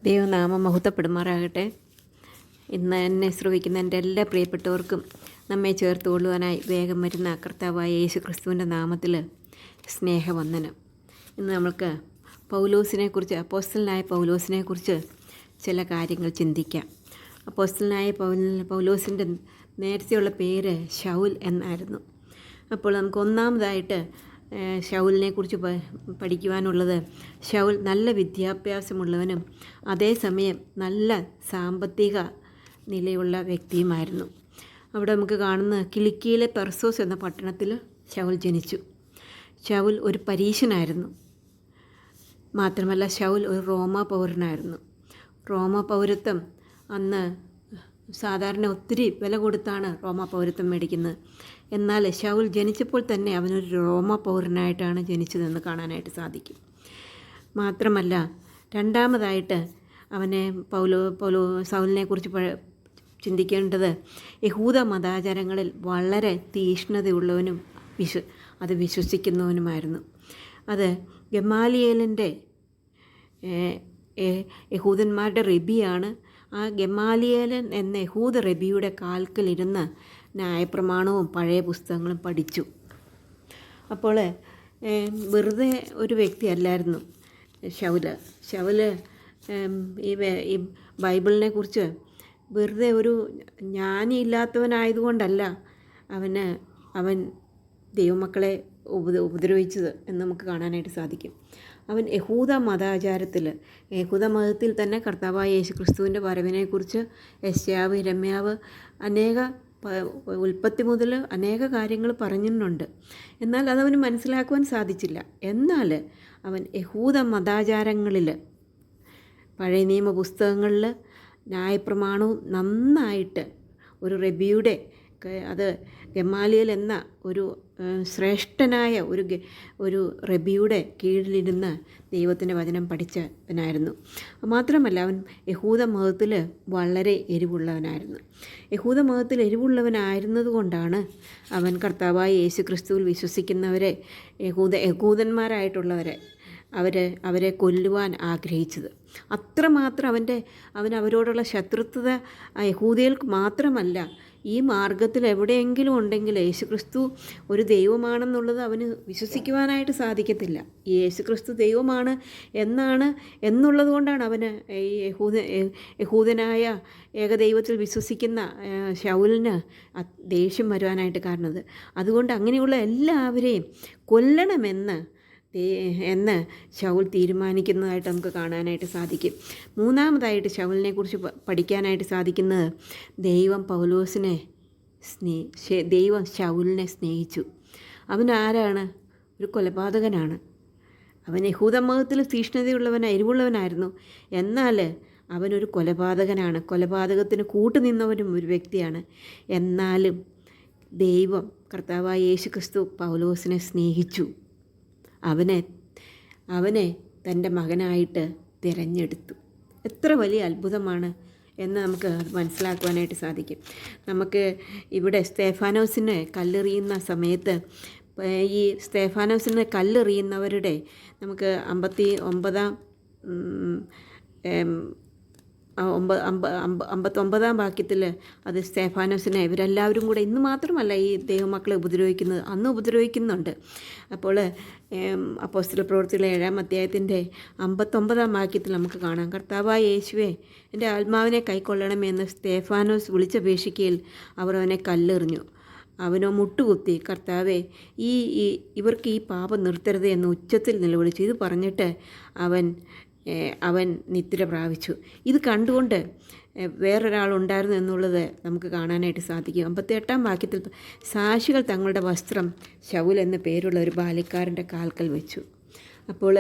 ദൈവനാമം മഹത്വപ്പെടുമാറാകട്ടെ. ഇന്ന് എന്നെ ശ്രവിക്കുന്ന എൻ്റെ എല്ലാ പ്രിയപ്പെട്ടവർക്കും നമ്മെ ചേർത്ത് കൊള്ളുവാനായി വേഗം വരുന്ന കർത്താവായ യേശു ക്രിസ്തുവിൻ്റെ നാമത്തിൽ സ്നേഹവന്ദനം. ഇന്ന് നമ്മൾക്ക് പൗലോസിനെക്കുറിച്ച്, അപ്പോസ്തലനായ പൗലോസിനെക്കുറിച്ച് ചില കാര്യങ്ങൾ ചിന്തിക്കാം. അപ്പോസ്തലനായ പൗലോസിൻ്റെ നേരത്തെയുള്ള പേര് ശൗൽ എന്നായിരുന്നു. അപ്പോൾ നമുക്ക് ഒന്നാമതായിട്ട് ശൗലിനെ കുറിച്ച് പഠിക്കുവാനുള്ളത്, ശൗൽ നല്ല വിദ്യാഭ്യാസമുള്ളവനും അതേസമയം നല്ല സാമ്പത്തിക നിലയുള്ള വ്യക്തിയുമായിരുന്നു. അവിടെ നമുക്ക് കാണുന്ന കിലിക്കിയിലെ പെർസോസ് എന്ന പട്ടണത്തിൽ ശൗൽ ജനിച്ചു. ശൗൽ ഒരു പരീശനായിരുന്നു. മാത്രമല്ല ശൗൽ ഒരു റോമാ പൗരനായിരുന്നു. റോമാ പൗരത്വം അന്ന് സാധാരണ ഒത്തിരി വില കൊടുത്താണ് റോമാ പൗരത്വം മേടിക്കുന്നത്. എന്നാൽ ശൗൽ ജനിച്ചപ്പോൾ തന്നെ അവനൊരു റോമാ പൗരനായിട്ടാണ് ജനിച്ചതെന്ന് കാണാനായിട്ട് സാധിക്കും. മാത്രമല്ല രണ്ടാമതായിട്ട് അവനെ ശൗലിനെ കുറിച്ച് ചിന്തിക്കേണ്ടത്, യഹൂദ മതാചാരങ്ങളിൽ വളരെ തീഷ്ണതയുള്ളവനും അത് വിശ്വസിക്കുന്നവനുമായിരുന്നു. അത് ഗമാലിയേലിൻ്റെ യഹൂദന്മാരുടെ റബിയാണ്. ആ ഗമാലിയേലൻ എന്ന യഹൂദ റബിയുടെ കാൽക്കലിരുന്ന് ന്യായപ്രമാണവും പഴയ പുസ്തകങ്ങളും പഠിച്ചു. അപ്പോൾ വെറുതെ ഒരു വ്യക്തിയല്ലായിരുന്നു ശൗല്. ഈ ബൈബിളിനെ കുറിച്ച് വെറുതെ ഒരു ജ്ഞാനിയില്ലാത്തവനായതുകൊണ്ടല്ല അവൻ ദൈവമക്കളെ ഉപദ്രവിച്ചത് എന്ന് നമുക്ക് കാണാനായിട്ട് സാധിക്കും. അവൻ യഹൂദ മതത്തിൽ തന്നെ കർത്താവായ യേശു ക്രിസ്തുവിൻ്റെ വരവിനെക്കുറിച്ച് യെശയ്യാവ്, യിരെമ്യാവ് ഉൽപ്പത്തി മുതൽ അനേക കാര്യങ്ങൾ പറഞ്ഞിട്ടുണ്ട്. എന്നാൽ അതവന് മനസ്സിലാക്കുവാൻ സാധിച്ചില്ല. എന്നാൽ അവൻ യഹൂദ മതാചാരങ്ങളിൽ, പഴയ നിയമ പുസ്തകങ്ങളിൽ ന്യായപ്രമാണവും നന്നായിട്ട് ഒരു റബിയുടെ, അത് ഗമാലിയേൽ എന്ന ഒരു ശ്രേഷ്ഠനായ ഒരു റബിയുടെ കീഴിലിരുന്ന് ദൈവത്തിൻ്റെ വചനം പഠിച്ചവനായിരുന്നു. മാത്രമല്ല അവൻ യഹൂദ മതത്തിൽ വളരെ എരിവുള്ളവനായിരുന്നു. യഹൂദ മതത്തിൽ എരിവുള്ളവനായിരുന്നത് കൊണ്ടാണ് അവൻ കർത്താവായ യേശു ക്രിസ്തുവിൽ വിശ്വസിക്കുന്നവരെ, യഹൂദന്മാരായിട്ടുള്ളവരെ അവരെ കൊല്ലുവാൻ ആഗ്രഹിച്ചത്. അത്രമാത്രം അവൻ അവരോടുള്ള ശത്രുത്വത യഹൂദികൾക്ക് മാത്രമല്ല, ഈ മാർഗത്തിൽ എവിടെയെങ്കിലും ഉണ്ടെങ്കിൽ യേശുക്രിസ്തു ഒരു ദൈവമാണെന്നുള്ളത് അവന് വിശ്വസിക്കുവാനായിട്ട് സാധിക്കത്തില്ല. ഈ യേശുക്രിസ്തു ദൈവമാണ് എന്നുള്ളത് കൊണ്ടാണ് അവന് ഈ യഹൂദനായ ഏകദൈവത്തിൽ വിശ്വസിക്കുന്ന ശൗലിന് ദേഷ്യം വരുവാനായിട്ട് കാരണത്. അതുകൊണ്ട് അങ്ങനെയുള്ള എല്ലാവരെയും കൊല്ലണമെന്ന് ശൗൽ തീരുമാനിക്കുന്നതായിട്ട് നമുക്ക് കാണാനായിട്ട് സാധിക്കും. മൂന്നാമതായിട്ട് ശൗലിനെ കുറിച്ച് പഠിക്കാനായിട്ട് സാധിക്കുന്നത്, ദൈവം ശൗലിനെ സ്നേഹിച്ചു. അവൻ ആരാണ്? ഒരു കൊലപാതകനാണ്. അവൻ യഹൂദ മതത്തിൽ തീഷ്ണതയുള്ളവനായി എരിവുള്ളവനായിരുന്നു. എന്നാൽ അവനൊരു കൊലപാതകനാണ്. കൊലപാതകത്തിന് കൂട്ടുനിന്നവനും ഒരു വ്യക്തിയാണ്. എന്നാലും ദൈവം, കർത്താവായ യേശു ക്രിസ്തു പൗലോസിനെ സ്നേഹിച്ചു. അവനെ തൻ്റെ മകനായിട്ട് തിരഞ്ഞെടുത്തു. എത്ര വലിയ അത്ഭുതമാണ് എന്ന് നമുക്ക് മനസ്സിലാക്കുവാനായിട്ട് സാധിക്കും. നമുക്ക് ഇവിടെ സ്തേഫാനോസിനെ കല്ലെറിയുന്ന സമയത്ത്, ഈ സ്തേഫാനോസിനെ കല്ലെറിയുന്നവരുടെ നമുക്ക് 59 വാക്യത്തിൽ അത് സ്തേഫാനോസിനെ ഇവരെല്ലാവരും കൂടെ, ഇന്ന് മാത്രമല്ല ഈ ദൈവമക്കളെ ഉപദ്രവിക്കുന്നത്, അന്ന് ഉപദ്രവിക്കുന്നുണ്ട്. അപ്പോൾ അപ്പോസ്തല പ്രവൃത്തിയിലെ 7-ാം അധ്യായത്തിൻ്റെ 59 വാക്യത്തിൽ നമുക്ക് കാണാം, കർത്താവായ യേശുവേ, എൻ്റെ ആത്മാവിനെ കൈക്കൊള്ളണമെന്ന് സ്തേഫാനോസ് വിളിച്ചപേക്ഷിക്കയിൽ അവർ അവനെ കല്ലെറിഞ്ഞു. അവനോ മുട്ടുകുത്തി, കർത്താവേ, ഇവർക്ക് ഈ പാപം നിർത്തരുത് എന്ന് ഉച്ചത്തിൽ നിലവിളിച്ചു. ഇത് പറഞ്ഞിട്ട് അവൻ നിദ്ര പ്രാപിച്ചു. ഇത് കണ്ടുകൊണ്ട് വേറൊരാളുണ്ടായിരുന്നു എന്നുള്ളത് നമുക്ക് കാണാനായിട്ട് സാധിക്കും. 58-ാം വാക്യത്തിൽ, സാക്ഷികൾ തങ്ങളുടെ വസ്ത്രം ശൗൽ എന്ന പേരുള്ള ഒരു ബാല്യക്കാരൻ്റെ കാൽക്കൽ വെച്ചു. അപ്പോൾ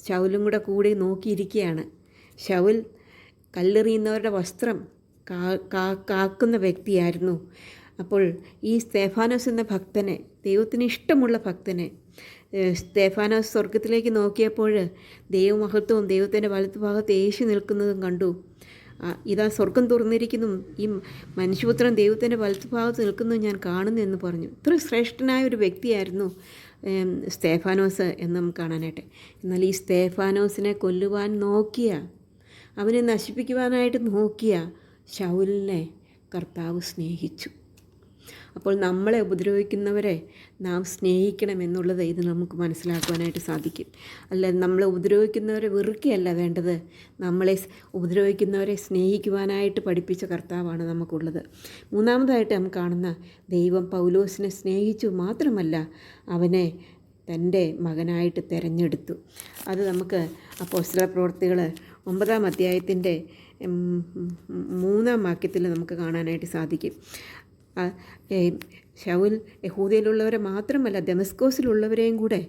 ശൗലും കൂടി നോക്കിയിരിക്കുകയാണ്. ശൗൽ കല്ലെറിയുന്നവരുടെ വസ്ത്രം കാക്കുന്ന വ്യക്തിയായിരുന്നു. അപ്പോൾ ഈ സ്തേഫാനോസ് എന്ന ഭക്തനെ, ദൈവത്തിന് ഇഷ്ടമുള്ള ഭക്തനെ, സ്തേഫാനോസ് സ്വർഗത്തിലേക്ക് നോക്കിയപ്പോൾ ദൈവമഹത്വവും ദൈവത്തിൻ്റെ വലത്തുഭാഗത്ത് യേശു നിൽക്കുന്നതും കണ്ടു. ഇതാ സ്വർഗം തുറന്നിരിക്കുന്നു, ഈ മനുഷ്യപുത്രൻ ദൈവത്തിൻ്റെ വലത്തുഭാഗത്ത് നിൽക്കുന്നത് ഞാൻ കാണുന്നു എന്ന് പറഞ്ഞു. ഇത്ര ശ്രേഷ്ഠനായ ഒരു വ്യക്തിയായിരുന്നു സ്തേഫാനോസ് എന്ന് നമുക്ക് കാണാനായിട്ട്. എന്നാൽ ഈ സ്തേഫാനോസിനെ കൊല്ലുവാൻ നോക്കിയ അവനെ നശിപ്പിക്കുവാനായിട്ട് നോക്കിയ ശൗലിനെ കർത്താവ് സ്നേഹിച്ചു. അപ്പോൾ നമ്മളെ ഉപദ്രവിക്കുന്നവരെ നാം സ്നേഹിക്കണമെന്നുള്ളത് ഇത് നമുക്ക് മനസ്സിലാക്കുവാനായിട്ട് സാധിക്കും. അല്ല, നമ്മളെ ഉപദ്രവിക്കുന്നവരെ വെറുക്കുകയല്ല വേണ്ടത്, നമ്മളെ ഉപദ്രവിക്കുന്നവരെ സ്നേഹിക്കുവാനായിട്ട് പഠിപ്പിച്ച കർത്താവാണ് നമുക്കുള്ളത്. മൂന്നാമതായിട്ട് നാം കാണുന്ന, ദൈവം പൗലോസിനെ സ്നേഹിച്ചു മാത്രമല്ല അവനെ തൻ്റെ മകനായിട്ട് തിരഞ്ഞെടുത്തു. അത് നമുക്ക് അപ്പോസ്തലപ്രവൃത്തികൾ 9-ാം അധ്യായത്തിൻ്റെ 3-ാം വാക്യത്തിൽ നമുക്ക് കാണാനായിട്ട് സാധിക്കും. ശൗൽ യഹൂദയിലുള്ളവരെ മാത്രമല്ല ദമസ്കോസിലുള്ളവരെയും കൂടെ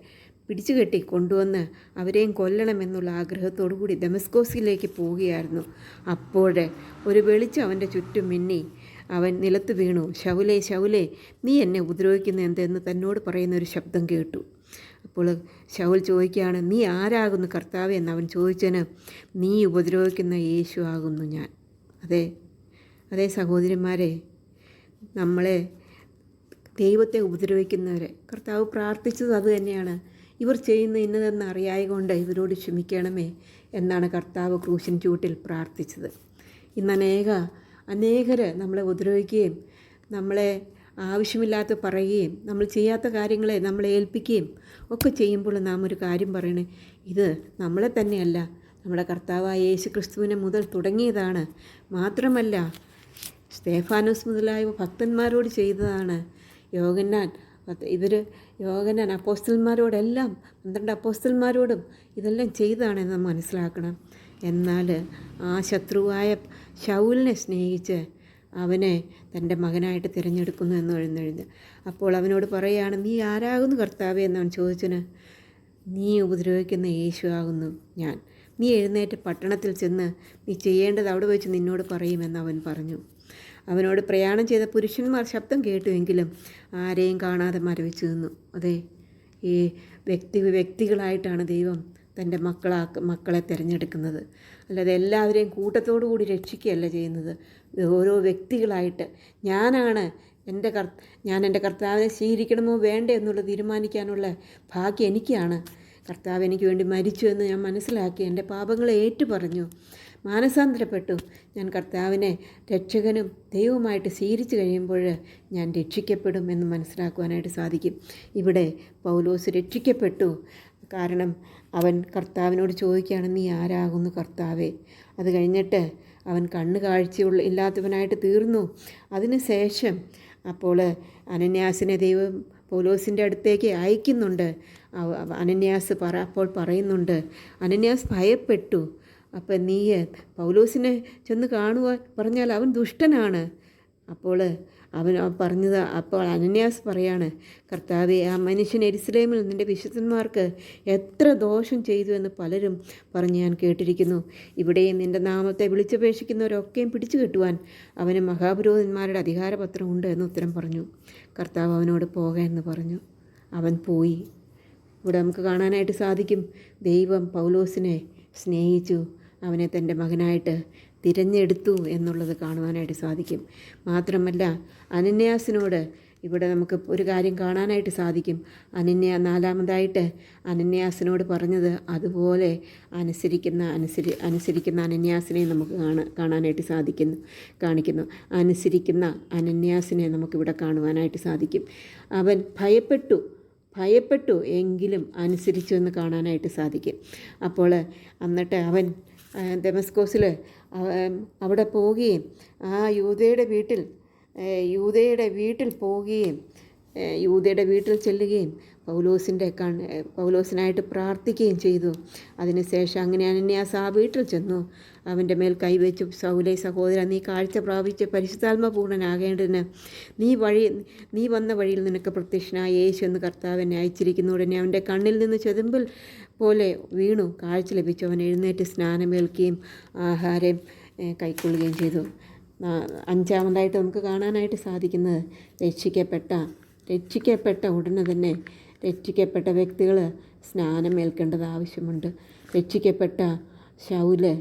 പിടിച്ചു കെട്ടി കൊണ്ടുവന്ന് അവരെയും കൊല്ലണമെന്നുള്ള ആഗ്രഹത്തോടു കൂടി ദമസ്കോസിലേക്ക് പോവുകയായിരുന്നു. അപ്പോൾ ഒരു വെളിച്ചം അവൻ്റെ ചുറ്റും മിന്നി. അവൻ നിലത്ത് വീണു. ശൗലേ, ശൗലേ, നീ എന്നെ ഉപദ്രവിക്കുന്ന എന്തെന്ന് തന്നോട് പറയുന്ന ഒരു ശബ്ദം കേട്ടു. അപ്പോൾ ശൗൽ ചോദിക്കുകയാണ്, നീ ആരാകുന്നു കർത്താവേ എന്ന്. അവൻ ചോദിച്ചതിന്, നീ ഉപദ്രവിക്കുന്ന യേശു ആകുന്നു ഞാൻ. അതെ സഹോദരന്മാരെ, നമ്മളെ ദൈവത്തെ ഉപദ്രവിക്കുന്നവരെ കർത്താവ് പ്രാർത്ഥിച്ചത് അത് തന്നെയാണ്. ഇവർ ചെയ്യുന്ന ഇന്നതെന്ന് അറിയായകൊണ്ട് ഇവരോട് ക്ഷമിക്കണമേ എന്നാണ് കർത്താവ് ക്രൂശിൻ ചൂട്ടിൽ പ്രാർത്ഥിച്ചത്. ഇന്ന് അനേകർ നമ്മളെ ഉപദ്രവിക്കുകയും നമ്മളെ ആവശ്യമില്ലാത്ത പറയുകയും നമ്മൾ ചെയ്യാത്ത കാര്യങ്ങളെ നമ്മളെ ഏൽപ്പിക്കുകയും ഒക്കെ ചെയ്യുമ്പോൾ നാം ഒരു കാര്യം പറയണേ, ഇത് നമ്മളെ തന്നെയല്ല, നമ്മുടെ കർത്താവായ യേശു ക്രിസ്തുവിനെ മുതൽ തുടങ്ങിയതാണ്. മാത്രമല്ല സ്തേഫാനോസ് മുതലായ ഭക്തന്മാരോട് ചെയ്തതാണ്. യോഹന്നാൻ അപ്പോസ്തലന്മാരോടെല്ലാം 12 അപ്പോസ്തലന്മാരോടും ഇതെല്ലാം ചെയ്തതാണെന്ന് നാം മനസ്സിലാക്കണം. എന്നാൽ ആ ശത്രുവായ ശൗലിനെ സ്നേഹിച്ച് അവനെ തൻ്റെ മകനായിട്ട് തിരഞ്ഞെടുക്കുന്നു എന്ന് എഴുന്നഴിഞ്ഞ്. അപ്പോൾ അവനോട് പറയുകയാണ്, നീ ആരാകുന്നു കർത്താവേ എന്നവൻ ചോദിച്ചന്. നീ ഉപദ്രവിക്കുന്ന യേശു ആകുന്നു ഞാൻ. നീ എഴുന്നേറ്റ് പട്ടണത്തിൽ ചെന്ന് നീ ചെയ്യേണ്ടത് അവിടെ വെച്ച് നിന്നോട് പറയുമെന്ന് അവൻ പറഞ്ഞു. അവനോട് പ്രയാണം ചെയ്ത പുരുഷന്മാർ ശബ്ദം കേട്ടുവെങ്കിലും ആരെയും കാണാതെ മരവിച്ചു നിന്നു. അതെ, ഈ വ്യക്തികളായിട്ടാണ് ദൈവം തൻ്റെ മക്കളെ തിരഞ്ഞെടുക്കുന്നത്. അല്ലാതെ എല്ലാവരെയും കൂട്ടത്തോടു കൂടി രക്ഷിക്കുകയല്ല ചെയ്യുന്നത്. ഓരോ വ്യക്തികളായിട്ട് ഞാൻ എൻ്റെ കർത്താവിനെ സ്വീകരിക്കണമോ വേണ്ടേ എന്നുള്ളത് തീരുമാനിക്കാനുള്ള ഭാഗ്യം എനിക്കാണ്. കർത്താവ് എനിക്ക് വേണ്ടി മരിച്ചു എന്ന് ഞാൻ മനസ്സിലാക്കി എൻ്റെ പാപങ്ങളെ ഏറ്റുപറഞ്ഞു, മാനസാന്തരപ്പെട്ടു. ഞാൻ കർത്താവിനെ രക്ഷകനും ദൈവവുമായിട്ട് സ്വീകരിച്ചു കഴിയുമ്പോൾ ഞാൻ രക്ഷിക്കപ്പെടും എന്ന് മനസ്സിലാക്കുവാനായിട്ട് സാധിക്കും. ഇവിടെ പൗലോസ് രക്ഷിക്കപ്പെട്ടു. കാരണം അവൻ കർത്താവിനോട് ചോദിക്കുകയാണ്, നീ ആരാകുന്നു കർത്താവേ. അത് കഴിഞ്ഞിട്ട് അവൻ കണ്ണ് ഇല്ലാത്തവനായിട്ട് തീർന്നു. അതിനുശേഷം അപ്പോൾ അനന്യാസിനെ ദൈവം പൗലോസിൻ്റെ അടുത്തേക്ക് അയക്കുന്നുണ്ട്. അനന്യാസ് അപ്പോൾ പറയുന്നുണ്ട്, അനന്യാസ് ഭയപ്പെട്ടു. അപ്പം നീ പൗലോസിനെ ചെന്ന് കാണുവാൻ പറഞ്ഞാൽ അവൻ ദുഷ്ടനാണ്. അപ്പോൾ അപ്പോൾ അനന്യാസ് പറയാണ്, കർത്താവേ, ആ മനുഷ്യൻ യെരൂശലേമിൽ നിൻ്റെ വിശുദ്ധന്മാർക്ക് എത്ര ദോഷം ചെയ്തു എന്ന് പലരും പറഞ്ഞ് ഞാൻ കേട്ടിരിക്കുന്നു. ഇവിടെയും നിൻ്റെ നാമത്തെ വിളിച്ചപേക്ഷിക്കുന്നവരൊക്കെയും പിടിച്ചു കെട്ടുവാൻ അവന് മഹാപുരോഹിതന്മാരുടെ അധികാരപത്രമുണ്ട് എന്ന് ഉത്തരം പറഞ്ഞു. കർത്താവ് അവനോട് പോകാമെന്ന് പറഞ്ഞു. അവൻ പോയി. ഇവിടെ നമുക്ക് കാണാനായിട്ട് സാധിക്കും, ദൈവം പൗലോസിനെ സ്നേഹിച്ചു, അവനെ തൻ്റെ മകനായിട്ട് തിരഞ്ഞെടുത്തു എന്നുള്ളത് കാണുവാനായിട്ട് സാധിക്കും. മാത്രമല്ല അനന്യാസിനോട് ഇവിടെ നമുക്ക് ഒരു കാര്യം കാണാനായിട്ട് സാധിക്കും. നാലാമതായിട്ട് അനന്യാസിനോട് പറഞ്ഞത് അതുപോലെ അനുസരിക്കുന്ന അനന്യാസിനെ നമുക്ക് കാണാനായിട്ട് കാണിക്കുന്നു. അനുസരിക്കുന്ന അനന്യാസിനെ നമുക്കിവിടെ കാണുവാനായിട്ട് സാധിക്കും. അവൻ ഭയപ്പെട്ടു എങ്കിലും അനുസരിച്ചു എന്ന് കാണാനായിട്ട് സാധിക്കും. അപ്പോൾ എന്നിട്ട് അവൻ ദമസ്കോസിൽ അവിടെ പോവുകയും ആ യൂദയുടെ വീട്ടിൽ പോവുകയും യൂദയുടെ വീട്ടിൽ ചെല്ലുകയും പൗലോസിനായിട്ട് പ്രാർത്ഥിക്കുകയും ചെയ്തു. അതിനുശേഷം അങ്ങനെ അനന്യാസ് ആ വീട്ടിൽ ചെന്നു. അവൻ്റെ മേൽ കൈവച്ചു, സൗലേ സഹോദര, നീ കാഴ്ച പ്രാപിച്ച് പരിശുദ്ധാത്മപൂർണ്ണനാകേണ്ടതിന് നീ വന്ന വഴിയിൽ നിനക്ക് പ്രത്യക്ഷനായ യേശു എന്ന് കർത്താവ് എന്നെ അയച്ചിരിക്കുന്നു. ഉടനെ അവൻ്റെ കണ്ണിൽ നിന്ന് ചെതുമ്പൽ പോലെ വീണു. കാഴ്ച ലഭിച്ചു. അവൻ എഴുന്നേറ്റ് സ്നാനമേൽക്കുകയും ആഹാരം കൈക്കൊള്ളുകയും ചെയ്തു. അഞ്ചാമതായിട്ട് നമുക്ക് കാണാനായിട്ട് സാധിക്കുന്നത്, രക്ഷിക്കപ്പെട്ട ഉടനെ തന്നെ രക്ഷിക്കപ്പെട്ട വ്യക്തികൾ സ്നാനമേൽക്കേണ്ടത് ആവശ്യമുണ്ട്. രക്ഷിക്കപ്പെട്ട ശൗല്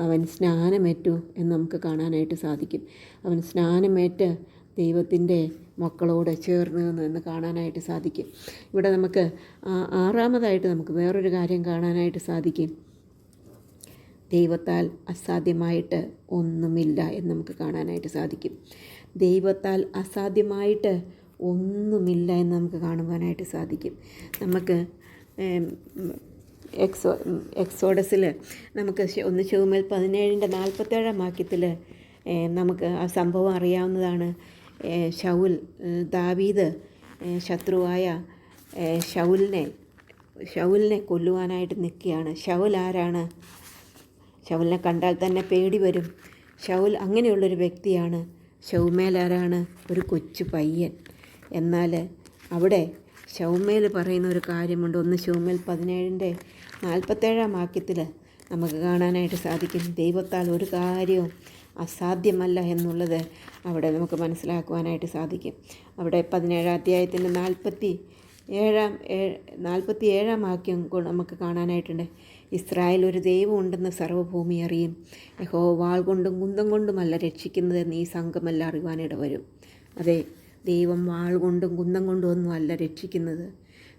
അവൻ സ്നാനമേറ്റു എന്ന് നമുക്ക് കാണാനായിട്ട് സാധിക്കും. അവൻ സ്നാനമേറ്റ് ദൈവത്തിൻ്റെ മക്കളോട് ചേർന്ന് എന്ന് കാണാനായിട്ട് സാധിക്കും. ഇവിടെ നമുക്ക് ആറാമതായിട്ട് നമുക്ക് വേറൊരു കാര്യം കാണാനായിട്ട് സാധിക്കും. ദൈവത്താൽ അസാധ്യമായിട്ട് ഒന്നുമില്ല എന്ന് നമുക്ക് കാണാനായിട്ട് സാധിക്കും. ദൈവത്താൽ അസാധ്യമായിട്ട് ഒന്നുമില്ല എന്ന് നമുക്ക് കാണുവാനായിട്ട് സാധിക്കും. നമുക്ക് എക്സോഡസിൽ നമുക്ക് 1 ശമൂവേൽ 17:47 വാക്യത്തിൽ നമുക്ക് ആ സംഭവം അറിയാവുന്നതാണ്. ശൗൽ ദാവീദ് ശത്രുവായ ശൗലിനെ കൊല്ലുവാനായിട്ട് നിൽക്കുകയാണ്. ശൗൽ ആരാണ്? ശൗലിനെ കണ്ടാൽ തന്നെ പേടി വരും. ശൗൽ അങ്ങനെയുള്ളൊരു വ്യക്തിയാണ്. ശൗമേൽ ആരാണ്? ഒരു കൊച്ചു പയ്യൻ. എന്നാൽ അവിടെ ശൗമേൽ പറയുന്ന ഒരു കാര്യമുണ്ട്. 1 ശമൂവേൽ 17:47 വാക്യത്തിൽ നമുക്ക് കാണാനായിട്ട് സാധിക്കും. ദൈവത്താൽ ഒരു കാര്യവും അസാധ്യമല്ല എന്നുള്ളത് അവിടെ നമുക്ക് മനസ്സിലാക്കുവാനായിട്ട് സാധിക്കും. അവിടെ 17 അധ്യായത്തിൻ്റെ 47 വാക്യം നമുക്ക് കാണാനായിട്ടുണ്ട്. ഇസ്രായേൽ ഒരു ദൈവമുണ്ടെന്ന് സർവ്വഭൂമി അറിയും. യഹോവ വാൾ കൊണ്ടും കുന്തം കൊണ്ടുമല്ല രക്ഷിക്കുന്നതെന്ന് ഈ സംഘമെല്ലാം അറിയുവാനിട വരും. അതെ, ദൈവം വാൾ കൊണ്ടും കുന്തം കൊണ്ടും ഒന്നുമല്ല രക്ഷിക്കുന്നത്.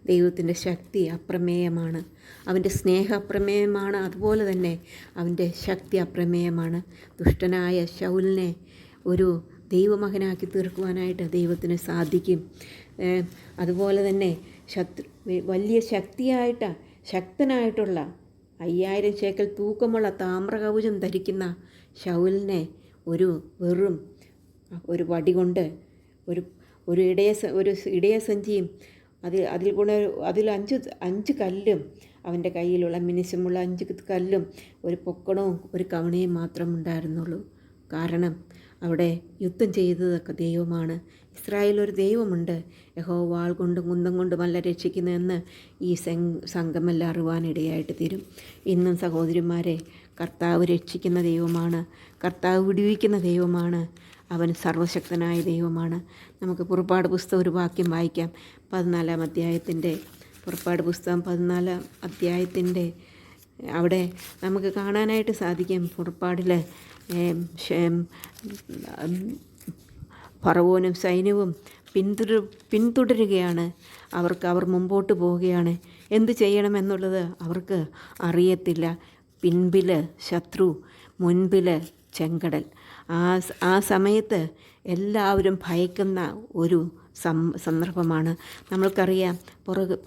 ദൈവത്തിൻ്റെ ശക്തി അപ്രമേയമാണ്. അവൻ്റെ സ്നേഹം അപ്രമേയമാണ്. അതുപോലെ തന്നെ അവൻ്റെ ശക്തി അപ്രമേയമാണ്. ദുഷ്ടനായ ശൗലിനെ ഒരു ദൈവമകനാക്കി തീർക്കുവാനായിട്ട് ദൈവത്തിന് സാധിക്കും. അതുപോലെ തന്നെ വലിയ ശക്തനായിട്ടുള്ള 5000 ശേക്കൽ തൂക്കമുള്ള താമ്രകവചം ധരിക്കുന്ന ശൗലിനെ ഒരു വടി കൊണ്ട് ഒരു ഇടയസഞ്ചിയും അതിൽ 5 കല്ലും അവൻ്റെ കയ്യിലുള്ള മിനുസമുള്ള 5 കല്ലും ഒരു പൊക്കണവും ഒരു കവണയും മാത്രം ഉണ്ടായിരുന്നുള്ളൂ. കാരണം അവിടെ യുദ്ധം ചെയ്തതൊക്കെ ദൈവമാണ്. ഇസ്രായേൽ ഒരു ദൈവമുണ്ട്. യഹോവ വാൾ കൊണ്ടും കുന്തം കൊണ്ടുമല്ല രക്ഷിക്കുന്നതെന്ന് ഈ സംഘമെല്ലാം അറിവാനിടയായിട്ട് തീരും. ഇന്നും സഹോദരിമാരെ, കർത്താവ് രക്ഷിക്കുന്ന ദൈവമാണ്. കർത്താവ് വിടുവിക്കുന്ന ദൈവമാണ്. അവൻ സർവശക്തനായ ദൈവമാണ്. നമുക്ക് പുറപ്പാട് പുസ്തകം ഒരു വാക്യം വായിക്കാം. 14 അധ്യായത്തിൻ്റെ പുറപ്പാട് പുസ്തകം 14 അധ്യായത്തിൻ്റെ അവിടെ നമുക്ക് കാണാനായിട്ട് സാധിക്കും. പുറപ്പാടിൽ ഫറവോനും സൈന്യവും പിന്തുടരുകയാണ്. അവർ മുമ്പോട്ട് പോവുകയാണ്. എന്തു ചെയ്യണമെന്നുള്ളത് അവർക്ക് അറിയത്തില്ല. പിൻപിൽ ശത്രു, മുൻപിൽ ചെങ്കടൽ. ആ സമയത്ത് എല്ലാവരും ഭയക്കുന്ന ഒരു സന്ദർഭമാണ്. നമ്മൾക്കറിയാം,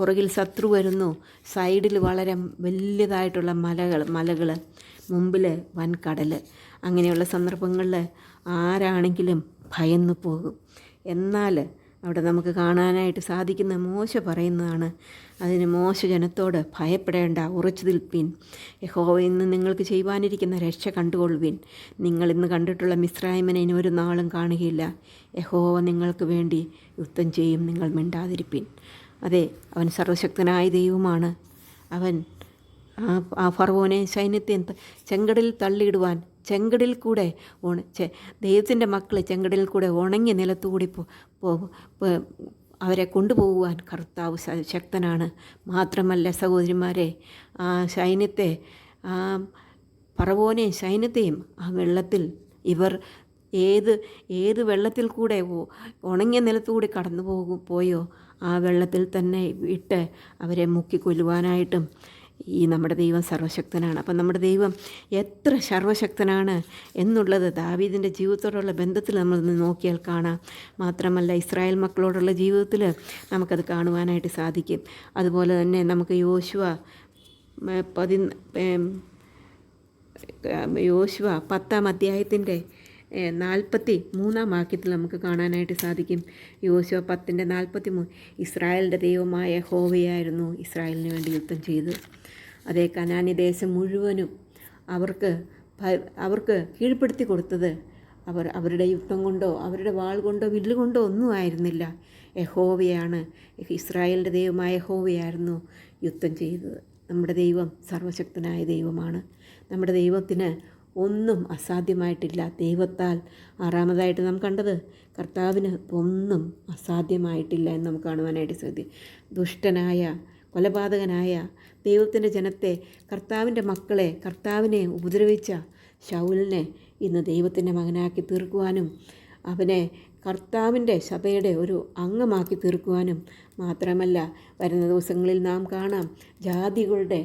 പുറകിൽ ശത്രു വരുന്നു, സൈഡിൽ വളരെ വലിയതായിട്ടുള്ള മലകൾ, മുമ്പിൽ വൻകടൽ. അങ്ങനെയുള്ള സന്ദർഭങ്ങളിൽ ആരാണെങ്കിലും ഭയന്നു പോകും. എന്നാൽ അവിടെ നമുക്ക് കാണാനായിട്ട് സാധിക്കുന്ന മോശ പറയുന്നതാണ്. അതിന് മോശ ജനത്തോട് ഭയപ്പെടേണ്ട, ഉറച്ചു നിൽപ്പീൻ. യഹോവ ഇന്ന് നിങ്ങൾക്ക് ചെയ്യുവാനിരിക്കുന്ന രക്ഷ കണ്ടുകൊള്ളുവിൻ. നിങ്ങളിന്ന് കണ്ടിട്ടുള്ള മിസ്രയീമിനെ ഇനി ഒരു നാളും കാണുകയില്ല. യഹോവ നിങ്ങൾക്ക് വേണ്ടി യുദ്ധം ചെയ്യും, നിങ്ങൾ മിണ്ടാതിരിപ്പീൻ. അതെ, അവൻ സർവശക്തനായ ദൈവമാണ്. അവൻ ആ ഫറവോനെ സൈന്യത്തെ ചെങ്കടലിൽ തള്ളിയിടുവാൻ, ചെങ്കടലിൽ കൂടെ ദൈവത്തിൻ്റെ മക്കളെ ചെങ്കടലിൽ കൂടെ ഉണങ്ങിയ നിലത്തുകൂടി അവരെ കൊണ്ടുപോകുവാൻ കർത്താവ് ശക്തനാണ്. മാത്രമല്ല സഹോദരിമാരെ, ആ സൈന്യത്തെ, ആ ഫറവോനെയും സൈന്യത്തെയും ആ വെള്ളത്തിൽ ഇവർ ഏത് വെള്ളത്തിൽ കൂടെ ഉണങ്ങിയ നിലത്തുകൂടി കടന്നു പോയോ ആ വെള്ളത്തിൽ തന്നെ ഇട്ട് അവരെ മുക്കിക്കൊല്ലുവാനായിട്ടും ഈ നമ്മുടെ ദൈവം സർവശക്തനാണ്. അപ്പം നമ്മുടെ ദൈവം എത്ര സർവശക്തനാണ് എന്നുള്ളത് ദാവീദിൻ്റെ ജീവിതത്തോടുള്ള ബന്ധത്തിൽ നമ്മൾ നോക്കിയാൽ കാണാം. മാത്രമല്ല ഇസ്രായേൽ മക്കളോടുള്ള ജീവിതത്തിൽ നമുക്കത് കാണുവാനായിട്ട് സാധിക്കും. അതുപോലെ തന്നെ നമുക്ക് യോശുവ 10 അധ്യായത്തിൻ്റെ 43 വാക്യത്തിൽ നമുക്ക് കാണാനായിട്ട് സാധിക്കും. യോശുവ 10:43 ഇസ്രായേലിൻ്റെ ദൈവമായ യഹോവയായിരുന്നു ഇസ്രായേലിന് വേണ്ടി യുദ്ധം ചെയ്തു. അതേ, കനാനി ദേശം മുഴുവനും അവർക്ക് കീഴ്പ്പെടുത്തി കൊടുത്തത് അവരുടെ യുദ്ധം കൊണ്ടോ അവരുടെ വാൾ കൊണ്ടോ വില്ലുകൊണ്ടോ ഒന്നും ആയിരുന്നില്ല. യഹോവയാണ്, ഇസ്രായേലിൻ്റെ ദൈവമായ യഹോവയായിരുന്നു യുദ്ധം ചെയ്തത്. നമ്മുടെ ദൈവം സർവശക്തനായ ദൈവമാണ്. നമ്മുടെ ദൈവത്തിന് ഒന്നും അസാധ്യമായിട്ടില്ല. ദൈവത്താൽ 6-ാമതായിട്ട് നാം കണ്ടത്, കർത്താവിന് ഒന്നും അസാധ്യമായിട്ടില്ല എന്ന് നമുക്ക് കാണുവാനായിട്ട് സാധിക്കും. ദുഷ്ടനായ, കൊലപാതകനായ ദൈവത്തിൻ്റെ ജനത്തെ, കർത്താവിൻ്റെ മക്കളെ, കർത്താവിനെ ഉപദ്രവിച്ച ശൗലിനെ ഇന്ന് ദൈവത്തിൻ്റെ മകനാക്കി തീർക്കുവാനും അവനെ കർത്താവിൻ്റെ സഭയുടെ ഒരു അംഗമാക്കി തീർക്കുവാനും മാത്രമല്ല, വരുന്ന ദിവസങ്ങളിൽ നാം കാണാം ജാതികളുടെ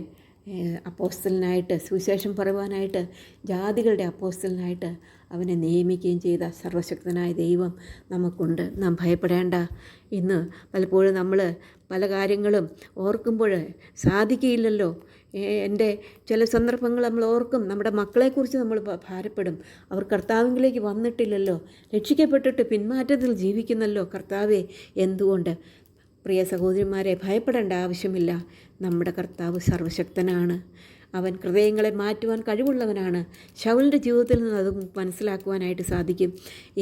അപ്പോസ്തലനായിട്ട് സുവിശേഷം പറയുവാനായിട്ട് ജാതികളുടെ അപ്പോസ്തലനായിട്ട് അവനെ നിയമിക്കുകയും ചെയ്ത സർവശക്തനായ ദൈവം നമുക്കുണ്ട്. നാം ഭയപ്പെടേണ്ട. ഇന്ന് പലപ്പോഴും നമ്മൾ പല കാര്യങ്ങളും ഓർക്കുമ്പോൾ സാധിക്കുകയില്ലല്ലോ. എൻ്റെ ചില സന്ദർഭങ്ങൾ നമ്മൾ ഓർക്കും, നമ്മുടെ മക്കളെക്കുറിച്ച് നമ്മൾ ഭാരപ്പെടും. അവർ കർത്താവിലേക്ക് വന്നിട്ടില്ലല്ലോ, രക്ഷിക്കപ്പെട്ടിട്ട് പിന്മാറ്റത്തിൽ ജീവിക്കുന്നല്ലോ. കർത്താവെ എന്തുകൊണ്ട്? പ്രിയ സഹോദരിമാരെ, ഭയപ്പെടേണ്ട ആവശ്യമില്ല. നമ്മുടെ കർത്താവ് സർവശക്തനാണ്. അവൻ ഹൃദയങ്ങളെ മാറ്റുവാൻ കഴിവുള്ളവനാണ്. ശൗലിൻ്റെ ജീവിതത്തിൽ നിന്ന് അത് മനസ്സിലാക്കുവാനായിട്ട് സാധിക്കും.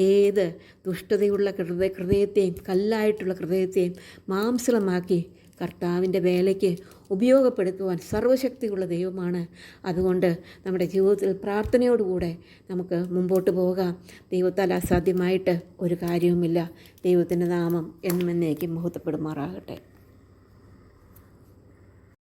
ഏത് ദുഷ്ടതയുള്ള ഹൃദയത്തെയും കല്ലായിട്ടുള്ള ഹൃദയത്തെയും മാംസളമാക്കി കർത്താവിൻ്റെ വേലയ്ക്ക് ഉപയോഗപ്പെടുത്തുവാൻ സർവശക്തിയുള്ള ദൈവമാണ്. അതുകൊണ്ട് നമ്മുടെ ജീവിതത്തിൽ പ്രാർത്ഥനയോടുകൂടെ നമുക്ക് മുമ്പോട്ട് പോകാം. ദൈവത്താൽ അസാധ്യമായിട്ട് ഒരു കാര്യവുമില്ല. ദൈവത്തിൻ്റെ നാമം എന്നും എന്നേക്കും മഹത്വപ്പെടുമാറാകട്ടെ.